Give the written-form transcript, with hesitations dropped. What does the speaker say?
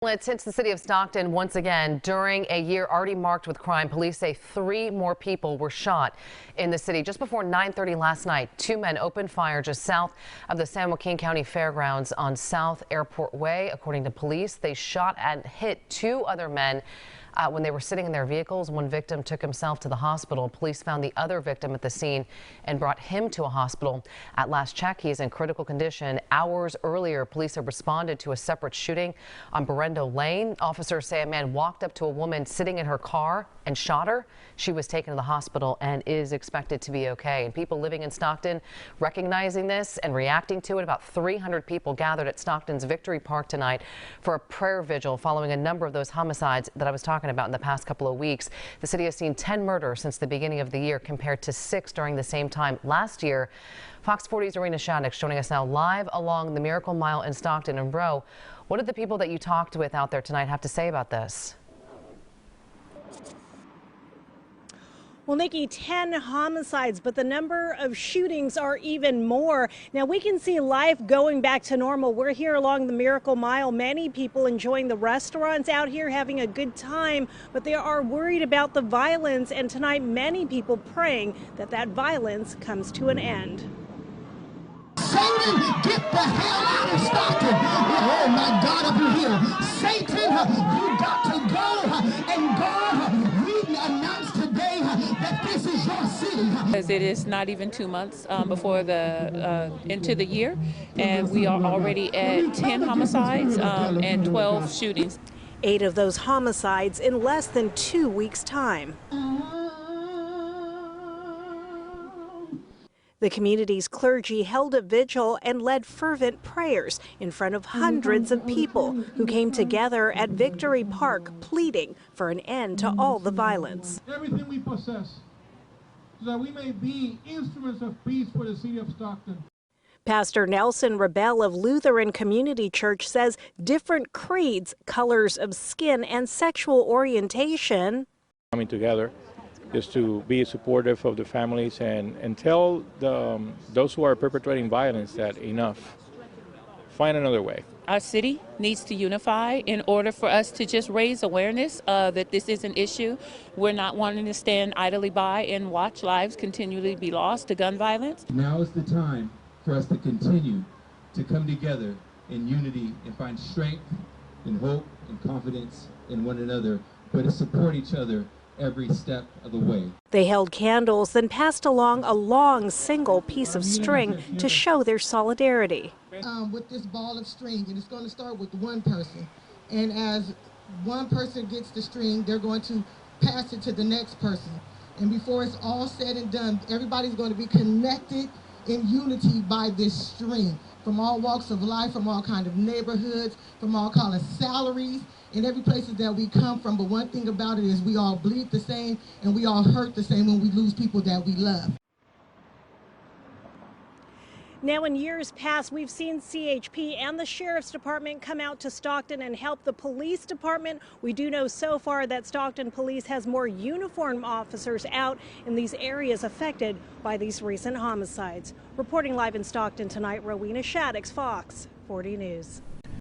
It's hits the city of Stockton once again during a year already marked with crime. Police say 3 more people were shot in the city. Just before 9:30 last night, 2 men opened fire just south of the San Joaquin County Fairgrounds on South Airport Way. According to police, they shot and hit 2 other men when they were sitting in their vehicles. One victim took himself to the hospital. Police found the other victim at the scene and brought him to a hospital. At last check, he is in critical condition. Hours earlier, police have responded to a separate shooting on Berendo Lane. Officers say a man walked up to a woman sitting in her car and shot her. She was taken to the hospital and is expected to be okay. And people living in Stockton recognizing this and reacting to it. About 300 people gathered at Stockton's Victory Park tonight for a prayer vigil following a number of those homicides that I was talking about in the past couple of weeks. The city has seen 10 murders since the beginning of the year compared to 6 during the same time last year. Fox 40's Arena Shaddix joining us now live along the Miracle Mile in Stockton. And Ro, what did the people that you talked with out there tonight have to say about this? Well, Nikki, 10 homicides, but the number of shootings are even more. Now, we can see life going back to normal. We're here along the Miracle Mile. Many people enjoying the restaurants out here, having a good time, but they are worried about the violence. And tonight, many people praying that that violence comes to an end. Satan, get the hell out of Stockton. Oh, my God, up in here. Satan, you got to go. And God, we announce today that this is your city. As it is not even 2 months before the into the year, and we are already at 10 homicides and 12 shootings. 8 of those homicides in less than 2 weeks' time. The community's clergy held a vigil and led fervent prayers in front of hundreds of people who came together at Victory Park pleading for an end to all the violence. Everything we possess, so that we may be instruments of peace for the city of Stockton. Pastor Nelson Rebel of Lutheran Community Church says different creeds, colors of skin, and sexual orientation coming together is to be supportive of the families and tell those who are perpetrating violence that enough. Find another way. Our city needs to unify in order for us to just raise awareness that this is an issue. We're not wanting to stand idly by and watch lives continually be lost to gun violence. Now is the time for us to continue to come together in unity and find strength and hope and confidence in one another, but to support each other every step of the way. They held candles, then passed along a long single piece of string to show their solidarity. With this ball of string, and it's going to start with one person. And as one person gets the string, they're going to pass it to the next person. And before it's all said and done, everybody's going to be connected in unity by this string. From all walks of life, from all kind of neighborhoods, from all kind of salaries, in every places that we come from. But one thing about it is we all bleed the same and we all hurt the same when we lose people that we love. Now, in years past, we've seen CHP and the Sheriff's Department come out to Stockton and help the police department. We do know so far that Stockton Police has more uniformed officers out in these areas affected by these recent homicides. Reporting live in Stockton tonight, Rowena Shaddix, Fox 40 News.